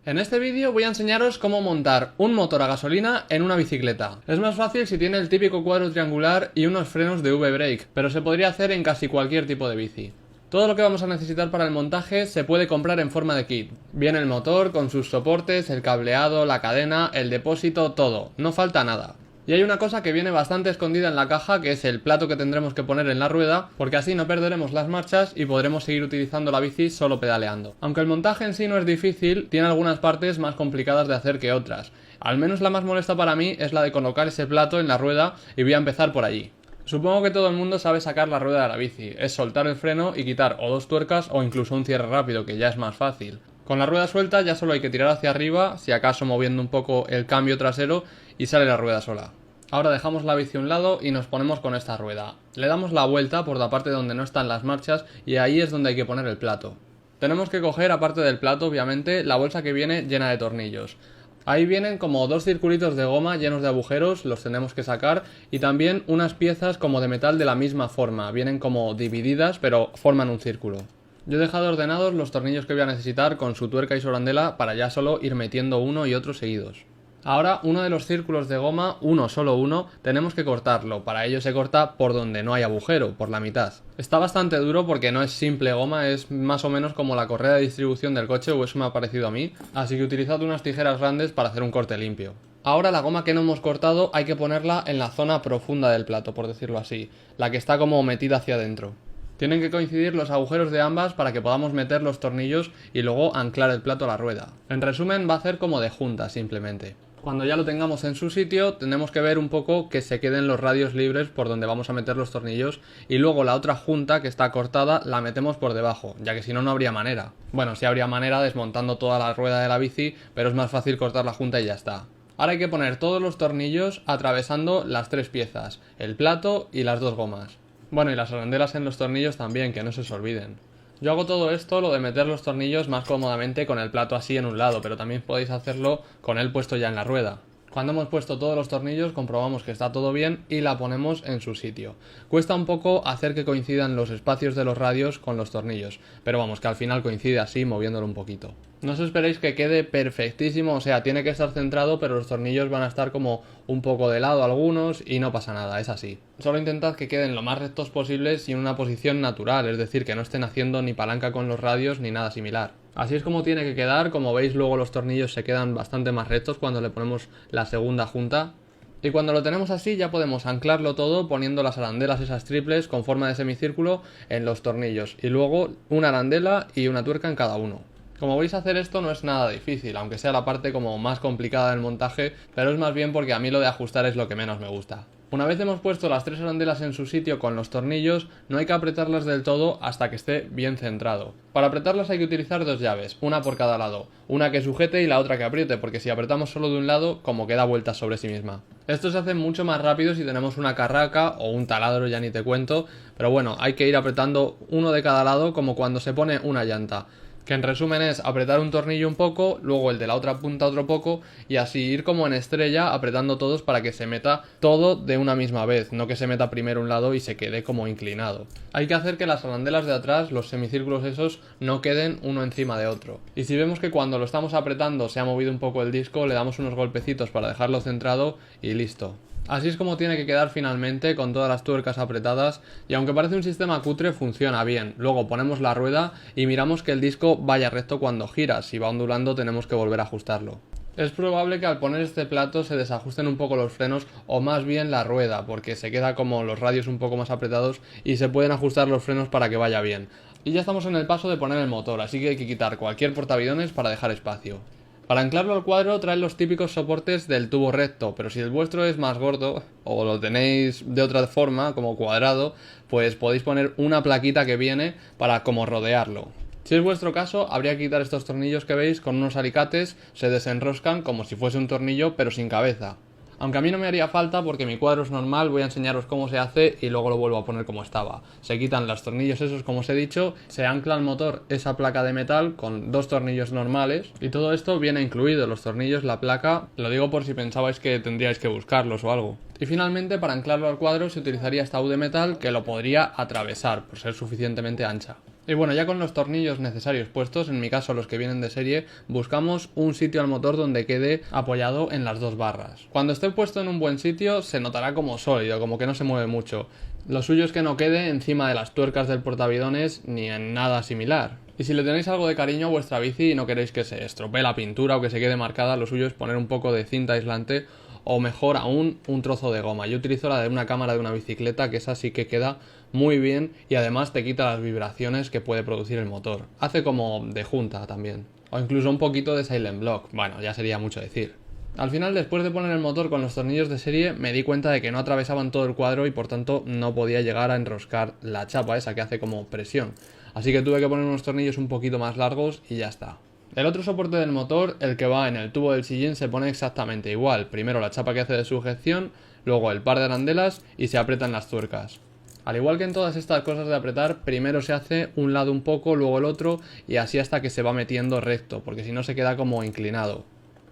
En este vídeo voy a enseñaros cómo montar un motor a gasolina en una bicicleta. Es más fácil si tiene el típico cuadro triangular y unos frenos de V-brake, pero se podría hacer en casi cualquier tipo de bici. Todo lo que vamos a necesitar para el montaje se puede comprar en forma de kit. Viene el motor con sus soportes, el cableado, la cadena, el depósito, todo. No falta nada. Y hay una cosa que viene bastante escondida en la caja, que es el plato que tendremos que poner en la rueda, porque así no perderemos las marchas y podremos seguir utilizando la bici solo pedaleando. Aunque el montaje en sí no es difícil, tiene algunas partes más complicadas de hacer que otras. Al menos la más molesta para mí es la de colocar ese plato en la rueda, y voy a empezar por allí. Supongo que todo el mundo sabe sacar la rueda de la bici, es soltar el freno y quitar o dos tuercas o incluso un cierre rápido, que ya es más fácil. Con la rueda suelta ya solo hay que tirar hacia arriba, si acaso moviendo un poco el cambio trasero, y sale la rueda sola. Ahora dejamos la bici a un lado y nos ponemos con esta rueda. Le damos la vuelta por la parte donde no están las marchas y ahí es donde hay que poner el plato. Tenemos que coger, aparte del plato, obviamente, la bolsa que viene llena de tornillos. Ahí vienen como dos circulitos de goma llenos de agujeros, los tenemos que sacar, y también unas piezas como de metal de la misma forma, vienen como divididas pero forman un círculo. Yo he dejado ordenados los tornillos que voy a necesitar con su tuerca y su arandela para ya solo ir metiendo uno y otro seguidos. Ahora uno de los círculos de goma, solo uno, tenemos que cortarlo. Para ello se corta por donde no hay agujero, por la mitad. Está bastante duro porque no es simple goma, es más o menos como la correa de distribución del coche, o eso me ha parecido a mí. Así que utilizad unas tijeras grandes para hacer un corte limpio. Ahora la goma que no hemos cortado hay que ponerla en la zona profunda del plato, por decirlo así, la que está como metida hacia adentro. Tienen que coincidir los agujeros de ambas para que podamos meter los tornillos y luego anclar el plato a la rueda. En resumen, va a hacer como de junta simplemente. Cuando ya lo tengamos en su sitio, tenemos que ver un poco que se queden los radios libres por donde vamos a meter los tornillos, y luego la otra junta que está cortada la metemos por debajo, ya que si no, no habría manera. Bueno, sí habría manera desmontando toda la rueda de la bici, pero es más fácil cortar la junta y ya está. Ahora hay que poner todos los tornillos atravesando las tres piezas, el plato y las dos gomas. Bueno, y las arandelas en los tornillos también, que no se os olviden. Yo hago todo esto, lo de meter los tornillos, más cómodamente con el plato así en un lado, pero también podéis hacerlo con él puesto ya en la rueda. Cuando hemos puesto todos los tornillos, comprobamos que está todo bien y la ponemos en su sitio. Cuesta un poco hacer que coincidan los espacios de los radios con los tornillos, pero vamos, que al final coincide así, moviéndolo un poquito. No os esperéis que quede perfectísimo, o sea, tiene que estar centrado, pero los tornillos van a estar como un poco de lado algunos y no pasa nada, es así. Solo intentad que queden lo más rectos posibles y en una posición natural, es decir, que no estén haciendo ni palanca con los radios ni nada similar. Así es como tiene que quedar. Como veis, luego los tornillos se quedan bastante más rectos cuando le ponemos la segunda junta. Y cuando lo tenemos así ya podemos anclarlo todo poniendo las arandelas esas triples con forma de semicírculo en los tornillos, y luego una arandela y una tuerca en cada uno. Como veis, hacer esto no es nada difícil, aunque sea la parte como más complicada del montaje, pero es más bien porque a mí lo de ajustar es lo que menos me gusta. Una vez hemos puesto las tres arandelas en su sitio con los tornillos, no hay que apretarlas del todo hasta que esté bien centrado. Para apretarlas hay que utilizar dos llaves, una por cada lado, una que sujete y la otra que apriete, porque si apretamos solo de un lado, como que da vueltas sobre sí misma. Esto se hace mucho más rápido si tenemos una carraca o un taladro, ya ni te cuento, pero bueno, hay que ir apretando uno de cada lado como cuando se pone una llanta. Que en resumen es apretar un tornillo un poco, luego el de la otra punta otro poco, y así ir como en estrella apretando todos para que se meta todo de una misma vez, no que se meta primero un lado y se quede como inclinado. Hay que hacer que las arandelas de atrás, los semicírculos esos, no queden uno encima de otro. Y si vemos que cuando lo estamos apretando se ha movido un poco el disco, le damos unos golpecitos para dejarlo centrado y listo. Así es como tiene que quedar finalmente, con todas las tuercas apretadas, y aunque parece un sistema cutre, funciona bien. Luego ponemos la rueda y miramos que el disco vaya recto cuando gira. Si va ondulando tenemos que volver a ajustarlo. Es probable que al poner este plato se desajusten un poco los frenos, o más bien la rueda, porque se queda como los radios un poco más apretados y se pueden ajustar los frenos para que vaya bien. Y ya estamos en el paso de poner el motor, así que hay que quitar cualquier portabidones para dejar espacio. Para anclarlo al cuadro traen los típicos soportes del tubo recto, pero si el vuestro es más gordo o lo tenéis de otra forma, como cuadrado, pues podéis poner una plaquita que viene para como rodearlo. Si es vuestro caso, habría que quitar estos tornillos que veis con unos alicates, se desenroscan como si fuese un tornillo pero sin cabeza. Aunque a mí no me haría falta porque mi cuadro es normal, voy a enseñaros cómo se hace y luego lo vuelvo a poner como estaba. Se quitan los tornillos esos, como os he dicho, se ancla al motor esa placa de metal con dos tornillos normales, y todo esto viene incluido, los tornillos, la placa, lo digo por si pensabais que tendríais que buscarlos o algo. Y finalmente, para anclarlo al cuadro se utilizaría esta U de metal, que lo podría atravesar por ser suficientemente ancha. Y bueno, ya con los tornillos necesarios puestos, en mi caso los que vienen de serie, buscamos un sitio al motor donde quede apoyado en las dos barras. Cuando esté puesto en un buen sitio se notará como sólido, como que no se mueve mucho. Lo suyo es que no quede encima de las tuercas del portabidones ni en nada similar. Y si le tenéis algo de cariño a vuestra bici y no queréis que se estropee la pintura o que se quede marcada, lo suyo es poner un poco de cinta aislante o mejor aún un trozo de goma. Yo utilizo la de una cámara de una bicicleta, que esa sí que queda muy bien y además te quita las vibraciones que puede producir el motor. Hace como de junta también. O incluso un poquito de silent block. Bueno, ya sería mucho decir. Al final, después de poner el motor con los tornillos de serie, me di cuenta de que no atravesaban todo el cuadro y por tanto no podía llegar a enroscar la chapa esa que hace como presión. Así que tuve que poner unos tornillos un poquito más largos y ya está. El otro soporte del motor, el que va en el tubo del sillín, se pone exactamente igual. Primero la chapa que hace de sujeción, luego el par de arandelas y se aprietan las tuercas. Al igual que en todas estas cosas de apretar, primero se hace un lado un poco, luego el otro y así hasta que se va metiendo recto, porque si no se queda como inclinado.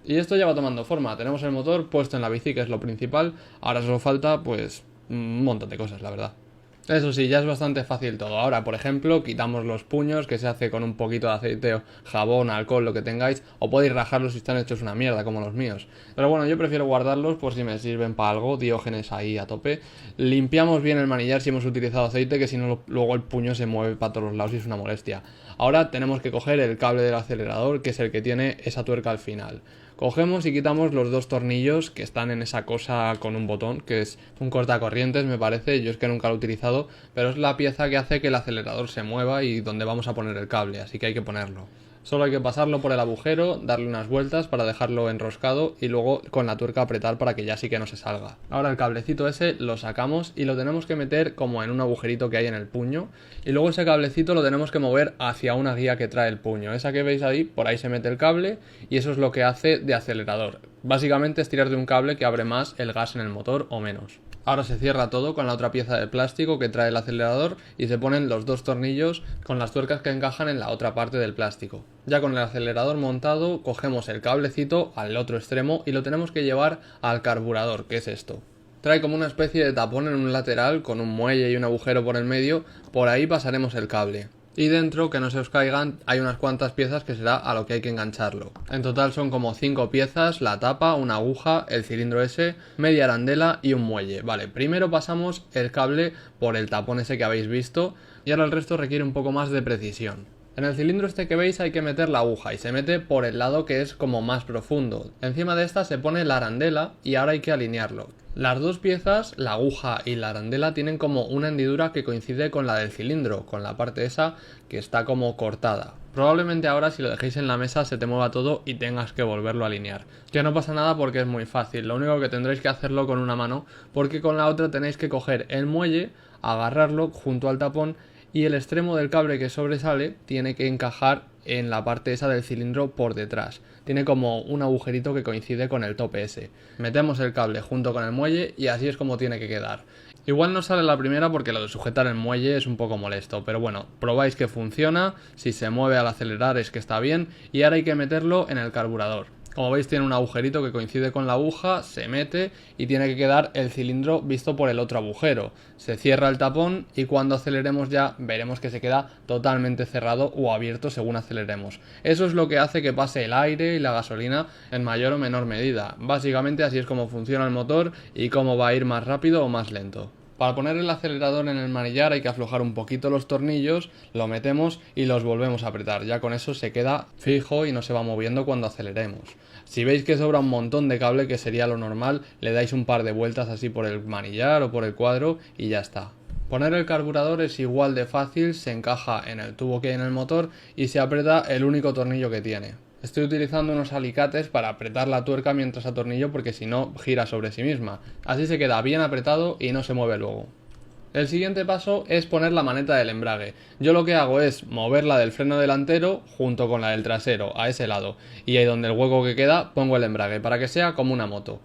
Y esto ya va tomando forma. Tenemos el motor puesto en la bici, que es lo principal. Ahora solo falta, pues, un montón de cosas, la verdad. Eso sí, ya es bastante fácil todo. Ahora, por ejemplo, quitamos los puños, que se hace con un poquito de aceite o jabón, alcohol, lo que tengáis, o podéis rajarlos si están hechos una mierda, como los míos. Pero bueno, yo prefiero guardarlos por si me sirven para algo, Diógenes ahí a tope. Limpiamos bien el manillar si hemos utilizado aceite, que si no luego el puño se mueve para todos los lados y es una molestia. Ahora tenemos que coger el cable del acelerador, que es el que tiene esa tuerca al final. Cogemos y quitamos los dos tornillos que están en esa cosa con un botón, que es un cortacorrientes me parece, yo es que nunca lo he utilizado, pero es la pieza que hace que el acelerador se mueva y donde vamos a poner el cable, así que hay que ponerlo. Solo hay que pasarlo por el agujero, darle unas vueltas para dejarlo enroscado y luego con la tuerca apretar para que ya sí que no se salga. Ahora el cablecito ese lo sacamos y lo tenemos que meter como en un agujerito que hay en el puño y luego ese cablecito lo tenemos que mover hacia una guía que trae el puño. Esa que veis ahí, por ahí se mete el cable y eso es lo que hace de acelerador. Básicamente es tirar de un cable que abre más el gas en el motor o menos. Ahora se cierra todo con la otra pieza de plástico que trae el acelerador y se ponen los dos tornillos con las tuercas que encajan en la otra parte del plástico. Ya con el acelerador montado, cogemos el cablecito al otro extremo y lo tenemos que llevar al carburador, que es esto. Trae como una especie de tapón en un lateral con un muelle y un agujero por el medio, por ahí pasaremos el cable. Y dentro, que no se os caigan, hay unas cuantas piezas que será a lo que hay que engancharlo. En total son como 5 piezas, la tapa, una aguja, el cilindro ese, media arandela y un muelle. Vale, primero pasamos el cable por el tapón ese que habéis visto y ahora el resto requiere un poco más de precisión. En el cilindro este que veis hay que meter la aguja y se mete por el lado que es como más profundo. Encima de esta se pone la arandela y ahora hay que alinearlo. Las dos piezas, la aguja y la arandela, tienen como una hendidura que coincide con la del cilindro, con la parte esa que está como cortada. Probablemente ahora si lo dejéis en la mesa se te mueva todo y tengas que volverlo a alinear. Que no pasa nada porque es muy fácil, lo único que tendréis que hacerlo con una mano porque con la otra tenéis que coger el muelle, agarrarlo junto al tapón y el extremo del cable que sobresale tiene que encajar en la parte esa del cilindro por detrás. Tiene como un agujerito que coincide con el tope ese. Metemos el cable junto con el muelle y así es como tiene que quedar. Igual no sale la primera porque lo de sujetar el muelle es un poco molesto, pero bueno, probáis que funciona, si se mueve al acelerar es que está bien y ahora hay que meterlo en el carburador. Como veis tiene un agujerito que coincide con la aguja, se mete y tiene que quedar el cilindro visto por el otro agujero. Se cierra el tapón y cuando aceleremos ya veremos que se queda totalmente cerrado o abierto según aceleremos. Eso es lo que hace que pase el aire y la gasolina en mayor o menor medida. Básicamente así es como funciona el motor y cómo va a ir más rápido o más lento. Para poner el acelerador en el manillar hay que aflojar un poquito los tornillos, lo metemos y los volvemos a apretar. Ya con eso se queda fijo y no se va moviendo cuando aceleremos. Si veis que sobra un montón de cable, que sería lo normal, le dais un par de vueltas así por el manillar o por el cuadro y ya está. Poner el carburador es igual de fácil, se encaja en el tubo que hay en el motor y se aprieta el único tornillo que tiene. Estoy utilizando unos alicates para apretar la tuerca mientras atornillo porque si no gira sobre sí misma. Así se queda bien apretado y no se mueve luego. El siguiente paso es poner la maneta del embrague. Yo lo que hago es mover la del freno delantero junto con la del trasero a ese lado y ahí donde el hueco que queda pongo el embrague para que sea como una moto.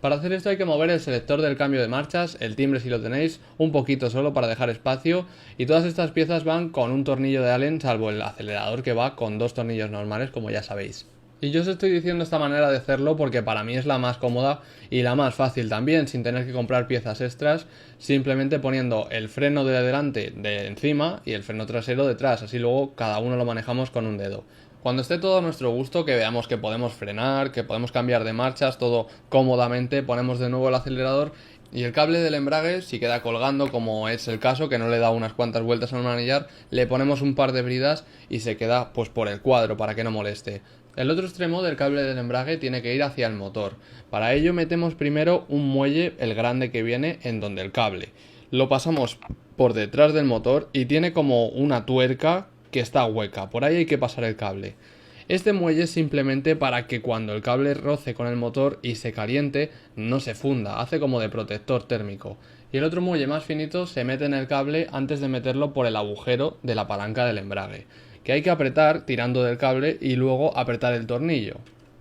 Para hacer esto hay que mover el selector del cambio de marchas, el timbre si lo tenéis, un poquito solo para dejar espacio y todas estas piezas van con un tornillo de Allen salvo el acelerador que va con dos tornillos normales como ya sabéis. Y yo os estoy diciendo esta manera de hacerlo porque para mí es la más cómoda y la más fácil también, sin tener que comprar piezas extras, simplemente poniendo el freno de delante de encima y el freno trasero detrás, así luego cada uno lo manejamos con un dedo. Cuando esté todo a nuestro gusto, que veamos que podemos frenar, que podemos cambiar de marchas, todo cómodamente, ponemos de nuevo el acelerador y el cable del embrague, si queda colgando, como es el caso, que no le da unas cuantas vueltas al manillar, le ponemos un par de bridas y se queda pues por el cuadro para que no moleste. El otro extremo del cable del embrague tiene que ir hacia el motor. Para ello metemos primero un muelle, el grande que viene en donde el cable. Lo pasamos por detrás del motor y tiene como una tuerca que está hueca. Por ahí hay que pasar el cable. Este muelle es simplemente para que cuando el cable roce con el motor y se caliente no se funda, hace como de protector térmico. Y el otro muelle más finito se mete en el cable antes de meterlo por el agujero de la palanca del embrague, que hay que apretar tirando del cable y luego apretar el tornillo.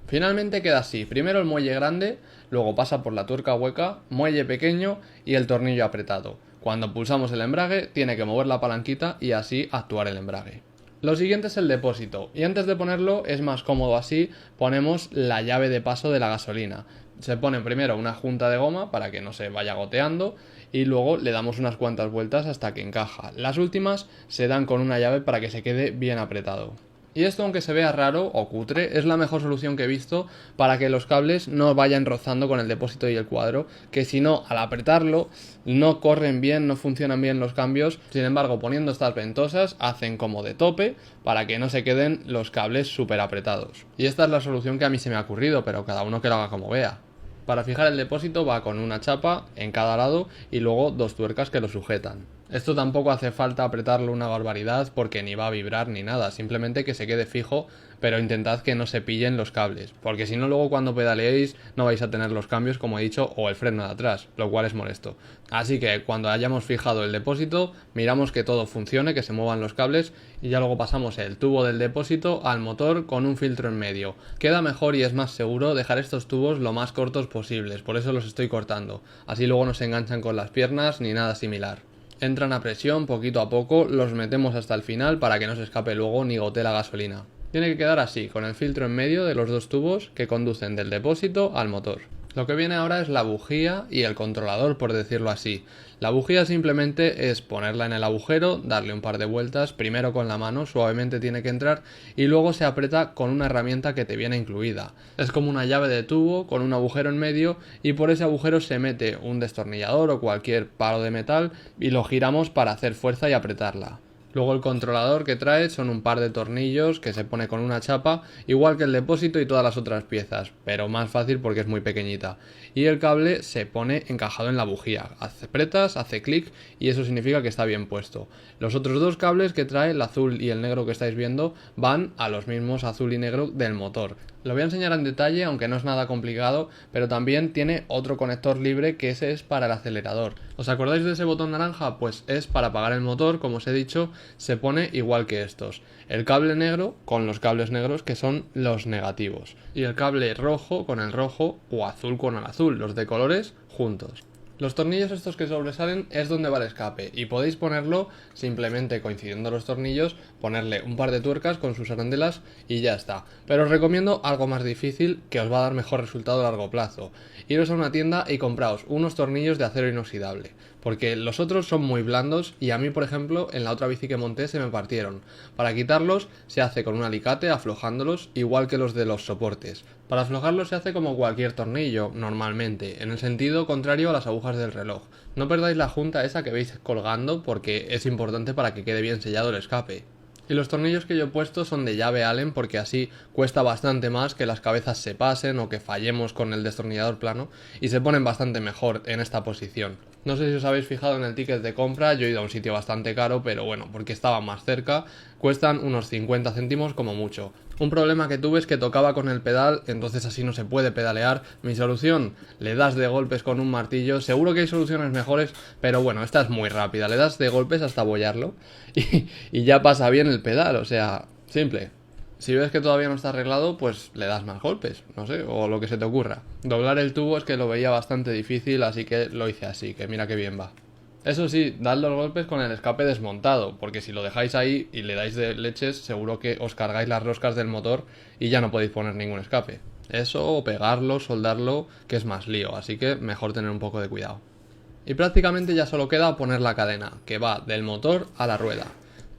Finalmente queda así, primero el muelle grande, luego pasa por la tuerca hueca, muelle pequeño y el tornillo apretado. Cuando pulsamos el embrague tiene que mover la palanquita y así actuar el embrague. Lo siguiente es el depósito, y antes de ponerlo es más cómodo así, ponemos la llave de paso de la gasolina. Se pone primero una junta de goma para que no se vaya goteando y luego le damos unas cuantas vueltas hasta que encaja. Las últimas se dan con una llave para que se quede bien apretado. Y esto, aunque se vea raro o cutre, es la mejor solución que he visto para que los cables no vayan rozando con el depósito y el cuadro, que si no, al apretarlo, no corren bien, no funcionan bien los cambios. Sin embargo, poniendo estas ventosas, hacen como de tope para que no se queden los cables súper apretados. Y esta es la solución que a mí se me ha ocurrido, pero cada uno que lo haga como vea. Para fijar el depósito va con una chapa en cada lado y luego dos tuercas que lo sujetan. Esto tampoco hace falta apretarlo una barbaridad porque ni va a vibrar ni nada, simplemente que se quede fijo, pero intentad que no se pillen los cables, porque si no luego cuando pedaleéis no vais a tener los cambios como he dicho o el freno de atrás, lo cual es molesto. Así que cuando hayamos fijado el depósito miramos que todo funcione, que se muevan los cables y ya luego pasamos el tubo del depósito al motor con un filtro en medio. Queda mejor y es más seguro dejar estos tubos lo más cortos posibles, por eso los estoy cortando, así luego no se enganchan con las piernas ni nada similar. Entran a presión poquito a poco, los metemos hasta el final para que no se escape luego ni gotee la gasolina. Tiene que quedar así, con el filtro en medio de los dos tubos que conducen del depósito al motor. Lo que viene ahora es la bujía y el controlador, por decirlo así. La bujía simplemente es ponerla en el agujero, darle un par de vueltas, primero con la mano, suavemente tiene que entrar, y luego se aprieta con una herramienta que te viene incluida. Es como una llave de tubo con un agujero en medio y por ese agujero se mete un destornillador o cualquier palo de metal y lo giramos para hacer fuerza y apretarla. Luego el controlador que trae son un par de tornillos que se pone con una chapa, igual que el depósito y todas las otras piezas, pero más fácil porque es muy pequeñita. Y el cable se pone encajado en la bujía, apretas, hace clic y eso significa que está bien puesto. Los otros dos cables que trae, el azul y el negro que estáis viendo, van a los mismos azul y negro del motor. Lo voy a enseñar en detalle, aunque no es nada complicado, pero también tiene otro conector libre que ese es para el acelerador. ¿Os acordáis de ese botón naranja? Pues es para apagar el motor, como os he dicho, se pone igual que estos. El cable negro con los cables negros que son los negativos. Y el cable rojo con el rojo o azul con el azul, los de colores juntos. Los tornillos estos que sobresalen es donde va el escape y podéis ponerlo simplemente coincidiendo los tornillos, ponerle un par de tuercas con sus arandelas y ya está. Pero os recomiendo algo más difícil que os va a dar mejor resultado a largo plazo. Iros a una tienda y compraos unos tornillos de acero inoxidable, porque los otros son muy blandos y a mí, por ejemplo, en la otra bici que monté se me partieron. Para quitarlos se hace con un alicate aflojándolos igual que los de los soportes. Para aflojarlos se hace como cualquier tornillo, normalmente, en el sentido contrario a las agujas del reloj. No perdáis la junta esa que veis colgando porque es importante para que quede bien sellado el escape. Y los tornillos que yo he puesto son de llave Allen porque así cuesta bastante más que las cabezas se pasen o que fallemos con el destornillador plano y se ponen bastante mejor en esta posición. No sé si os habéis fijado en el ticket de compra, yo he ido a un sitio bastante caro, pero bueno, porque estaba más cerca, cuestan unos 50 céntimos como mucho. Un problema que tuve es que tocaba con el pedal, entonces así no se puede pedalear. Mi solución, le das de golpes con un martillo, seguro que hay soluciones mejores, pero bueno, esta es muy rápida, le das de golpes hasta abollarlo y ya pasa bien el pedal, o sea, simple. Si ves que todavía no está arreglado, pues le das más golpes, no sé, o lo que se te ocurra. Doblar el tubo es que lo veía bastante difícil, así que lo hice así, que mira qué bien va. Eso sí, dad los golpes con el escape desmontado, porque si lo dejáis ahí y le dais de leches, seguro que os cargáis las roscas del motor y ya no podéis poner ningún escape. Eso o pegarlo, soldarlo, que es más lío, así que mejor tener un poco de cuidado. Y prácticamente ya solo queda poner la cadena, que va del motor a la rueda.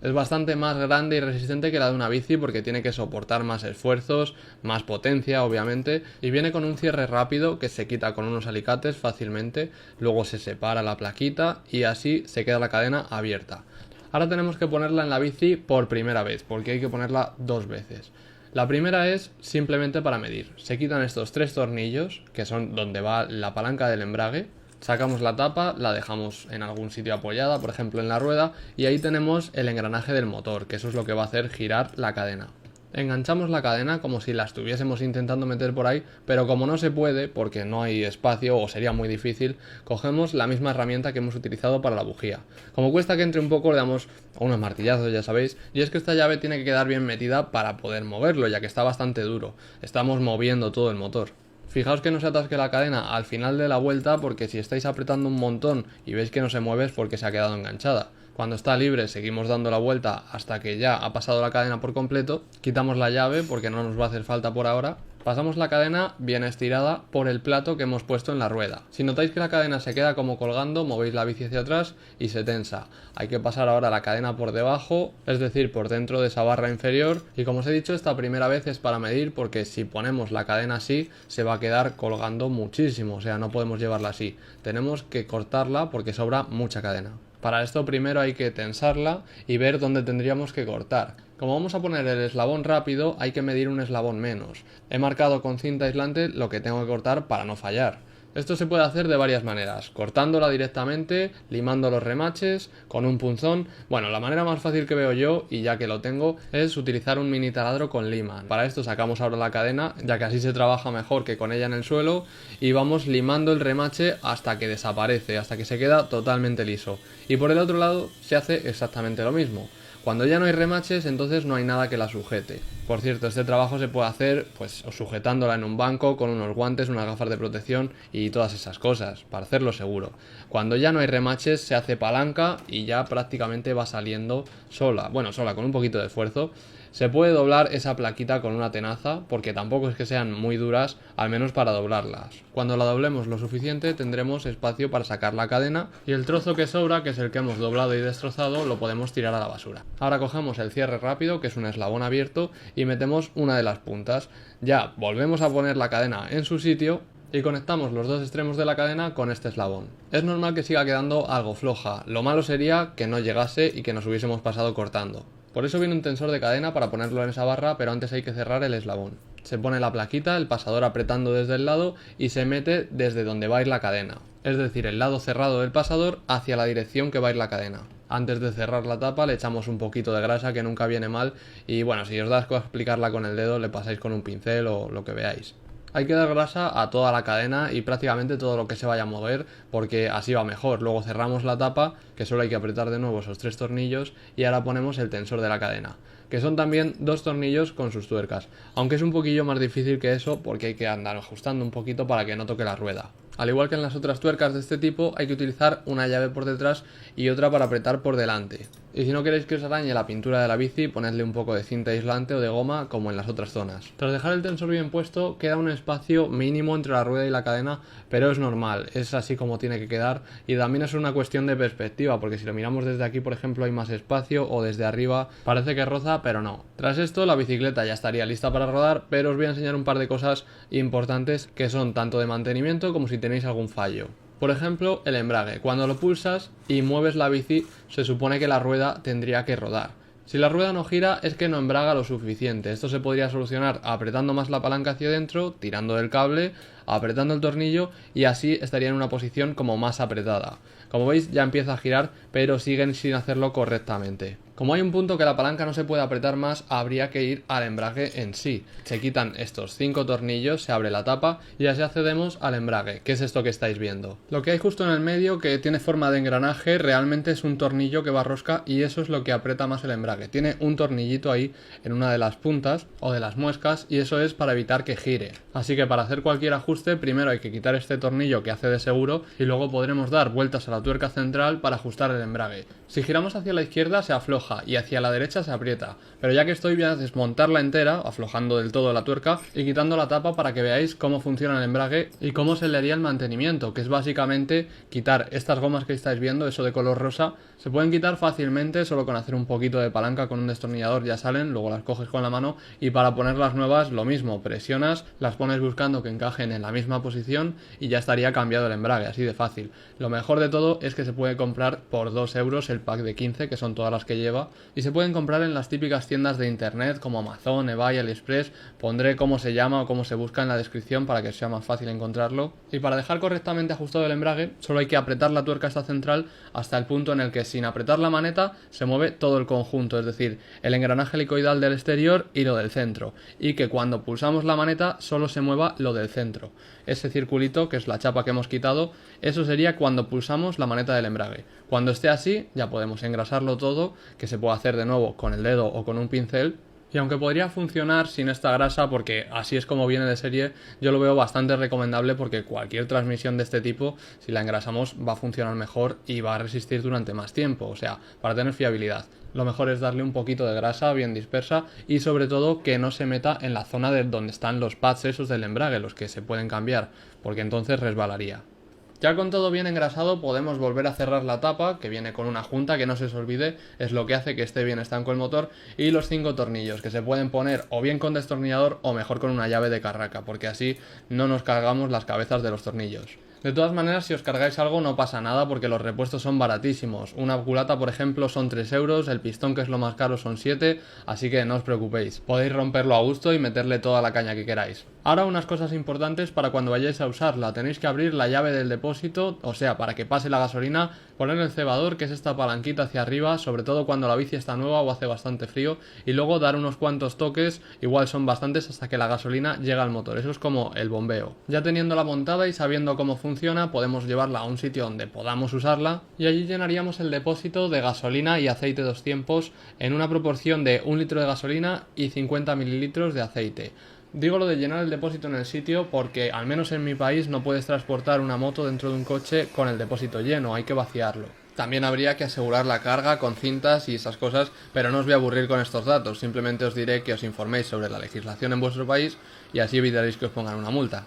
Es bastante más grande y resistente que la de una bici porque tiene que soportar más esfuerzos, más potencia obviamente, y viene con un cierre rápido que se quita con unos alicates fácilmente, luego se separa la plaquita y así se queda la cadena abierta. Ahora tenemos que ponerla en la bici por primera vez, porque hay que ponerla 2 veces. La primera es simplemente para medir. Se quitan estos 3 tornillos, que son donde va la palanca del embrague. Sacamos la tapa, la dejamos en algún sitio apoyada, por ejemplo en la rueda, y ahí tenemos el engranaje del motor, que eso es lo que va a hacer girar la cadena. Enganchamos la cadena como si la estuviésemos intentando meter por ahí, pero como no se puede, porque no hay espacio o sería muy difícil, cogemos la misma herramienta que hemos utilizado para la bujía. Como cuesta que entre un poco, le damos unos martillazos, ya sabéis, y es que esta llave tiene que quedar bien metida para poder moverlo, ya que está bastante duro. Estamos moviendo todo el motor. Fijaos que no se atasque la cadena al final de la vuelta, porque si estáis apretando un montón y veis que no se mueve es porque se ha quedado enganchada. Cuando está libre seguimos dando la vuelta hasta que ya ha pasado la cadena por completo, quitamos la llave porque no nos va a hacer falta por ahora, pasamos la cadena bien estirada por el plato que hemos puesto en la rueda. Si notáis que la cadena se queda como colgando, movéis la bici hacia atrás y se tensa. Hay que pasar ahora la cadena por debajo, es decir, por dentro de esa barra inferior, y como os he dicho, esta primera vez es para medir porque si ponemos la cadena así se va a quedar colgando muchísimo, o sea, no podemos llevarla así. Tenemos que cortarla porque sobra mucha cadena. Para esto primero hay que tensarla y ver dónde tendríamos que cortar. Como vamos a poner el eslabón rápido, hay que medir un eslabón menos. He marcado con cinta aislante lo que tengo que cortar para no fallar. Esto se puede hacer de varias maneras, cortándola directamente, limando los remaches, con un punzón. Bueno, la manera más fácil que veo yo, y ya que lo tengo, es utilizar un mini taladro con lima. Para esto sacamos ahora la cadena, ya que así se trabaja mejor que con ella en el suelo, y vamos limando el remache hasta que desaparece, hasta que se queda totalmente liso. Y por el otro lado se hace exactamente lo mismo. Cuando ya no hay remaches, entonces no hay nada que la sujete. Por cierto, este trabajo se puede hacer pues sujetándola en un banco con unos guantes, unas gafas de protección y todas esas cosas, para hacerlo seguro. Cuando ya no hay remaches, se hace palanca y ya prácticamente va saliendo sola. Bueno, sola, con un poquito de esfuerzo. Se puede doblar esa plaquita con una tenaza, porque tampoco es que sean muy duras, al menos para doblarlas. Cuando la doblemos lo suficiente, tendremos espacio para sacar la cadena y el trozo que sobra, que es el que hemos doblado y destrozado, lo podemos tirar a la basura. Ahora cogemos el cierre rápido, que es un eslabón abierto, y metemos una de las puntas. Ya volvemos a poner la cadena en su sitio y conectamos los dos extremos de la cadena con este eslabón. Es normal que siga quedando algo floja, lo malo sería que no llegase y que nos hubiésemos pasado cortando. Por eso viene un tensor de cadena para ponerlo en esa barra, pero antes hay que cerrar el eslabón. Se pone la plaquita, el pasador apretando desde el lado y se mete desde donde va a ir la cadena. Es decir, el lado cerrado del pasador hacia la dirección que va a ir la cadena. Antes de cerrar la tapa le echamos un poquito de grasa, que nunca viene mal, y bueno, si os da asco explicarla con el dedo, le pasáis con un pincel o lo que veáis. Hay que dar grasa a toda la cadena y prácticamente todo lo que se vaya a mover, porque así va mejor. Luego cerramos la tapa, que solo hay que apretar de nuevo esos 3 tornillos, y ahora ponemos el tensor de la cadena, que son también 2 tornillos con sus tuercas, aunque es un poquillo más difícil que eso porque hay que andar ajustando un poquito para que no toque la rueda. Al igual que en las otras tuercas de este tipo, hay que utilizar una llave por detrás y otra para apretar por delante. Y si no queréis que os arañe la pintura de la bici, ponedle un poco de cinta aislante o de goma como en las otras zonas. Tras dejar el tensor bien puesto, queda un espacio mínimo entre la rueda y la cadena, pero es normal, es así como tiene que quedar, y también es una cuestión de perspectiva, porque si lo miramos desde aquí, por ejemplo, hay más espacio, o desde arriba parece que roza, pero no. Tras esto, la bicicleta ya estaría lista para rodar, pero os voy a enseñar un par de cosas importantes que son tanto de mantenimiento como si tenéis algún fallo. Por ejemplo, el embrague. Cuando lo pulsas y mueves la bici, se supone que la rueda tendría que rodar. Si la rueda no gira, es que no embraga lo suficiente. Esto se podría solucionar apretando más la palanca hacia adentro, tirando del cable, apretando el tornillo, y así estaría en una posición como más apretada. Como veis, ya empieza a girar, pero siguen sin hacerlo correctamente. Como hay un punto que la palanca no se puede apretar más, habría que ir al embrague en sí. Se quitan estos 5 tornillos, se abre la tapa y así accedemos al embrague, que es esto que estáis viendo. Lo que hay justo en el medio, que tiene forma de engranaje, realmente es un tornillo que va a rosca y eso es lo que aprieta más el embrague. Tiene un tornillito ahí en una de las puntas o de las muescas y eso es para evitar que gire. Así que para hacer cualquier ajuste, primero hay que quitar este tornillo que hace de seguro y luego podremos dar vueltas a la tuerca central para ajustar el embrague. Si giramos hacia la izquierda se afloja y hacia la derecha se aprieta, pero ya que estoy voy a desmontarla entera, aflojando del todo la tuerca y quitando la tapa para que veáis cómo funciona el embrague y cómo se le haría el mantenimiento, que es básicamente quitar estas gomas que estáis viendo, eso de color rosa. Se pueden quitar fácilmente solo con hacer un poquito de palanca con un destornillador, ya salen, luego las coges con la mano y para poner las nuevas lo mismo, presionas, las pones buscando que encajen en la misma posición y ya estaría cambiado el embrague, así de fácil. Lo mejor de todo es que se puede comprar por 2 euros el pack de 15, que son todas las que lleva, y se pueden comprar en las típicas tiendas de internet como Amazon, eBay, AliExpress. Pondré cómo se llama o cómo se busca en la descripción para que sea más fácil encontrarlo. Y para dejar correctamente ajustado el embrague solo hay que apretar la tuerca esta central hasta el punto en el que sin apretar la maneta se mueve todo el conjunto, es decir, el engranaje helicoidal del exterior y lo del centro, y que cuando pulsamos la maneta solo se mueva lo del centro. Ese circulito, que es la chapa que hemos quitado, eso sería cuando pulsamos la maneta del embrague. Cuando esté así ya podemos engrasarlo todo, que se puede hacer de nuevo con el dedo o con un pincel. Y aunque podría funcionar sin esta grasa, porque así es como viene de serie, yo lo veo bastante recomendable porque cualquier transmisión de este tipo, si la engrasamos, va a funcionar mejor y va a resistir durante más tiempo, o sea, para tener fiabilidad. Lo mejor es darle un poquito de grasa bien dispersa y sobre todo que no se meta en la zona de donde están los pads esos del embrague, los que se pueden cambiar, porque entonces resbalaría. Ya con todo bien engrasado podemos volver a cerrar la tapa, que viene con una junta, que no se os olvide, es lo que hace que esté bien estanco el motor, y los 5 tornillos, que se pueden poner o bien con destornillador o mejor con una llave de carraca, porque así no nos cargamos las cabezas de los tornillos. De todas maneras, si os cargáis algo no pasa nada porque los repuestos son baratísimos. Una culata, por ejemplo, son 3 euros, el pistón, que es lo más caro, son 7, así que no os preocupéis. Podéis romperlo a gusto y meterle toda la caña que queráis. Ahora unas cosas importantes para cuando vayáis a usarla. Tenéis que abrir la llave del depósito, o sea, para que pase la gasolina, poner el cebador, que es esta palanquita hacia arriba, sobre todo cuando la bici está nueva o hace bastante frío, y luego dar unos cuantos toques, igual son bastantes hasta que la gasolina llega al motor. Eso es como el bombeo. Ya teniéndola montada y sabiendo cómo funciona, podemos llevarla a un sitio donde podamos usarla y allí llenaríamos el depósito de gasolina y aceite 2 tiempos en una proporción de 1 litro de gasolina y 50 mililitros de aceite. Digo lo de llenar el depósito en el sitio porque al menos en mi país no puedes transportar una moto dentro de un coche con el depósito lleno, hay que vaciarlo. También habría que asegurar la carga con cintas y esas cosas, pero no os voy a aburrir con estos datos, simplemente os diré que os informéis sobre la legislación en vuestro país y así evitaréis que os pongan una multa.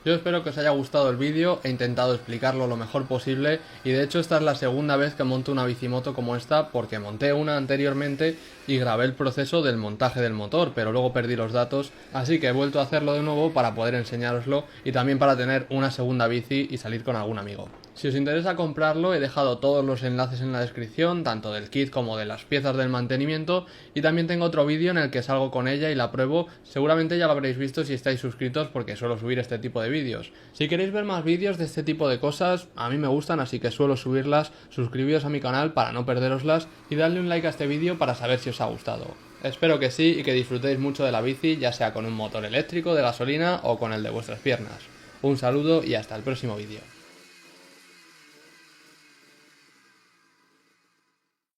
Yo espero que os haya gustado el vídeo, he intentado explicarlo lo mejor posible y de hecho esta es la segunda vez que monto una bicimoto como esta porque monté una anteriormente y grabé el proceso del montaje del motor, pero luego perdí los datos, así que he vuelto a hacerlo de nuevo para poder enseñároslo y también para tener una segunda bici y salir con algún amigo. Si os interesa comprarlo, he dejado todos los enlaces en la descripción, tanto del kit como de las piezas del mantenimiento, y también tengo otro vídeo en el que salgo con ella y la pruebo. Seguramente ya lo habréis visto si estáis suscritos porque suelo subir este tipo de vídeos. Si queréis ver más vídeos de este tipo de cosas, a mí me gustan, así que suelo subirlas. Suscribíos a mi canal para no perderoslas y dadle un like a este vídeo para saber si os ha gustado. Espero que sí y que disfrutéis mucho de la bici, ya sea con un motor eléctrico, de gasolina o con el de vuestras piernas. Un saludo y hasta el próximo vídeo.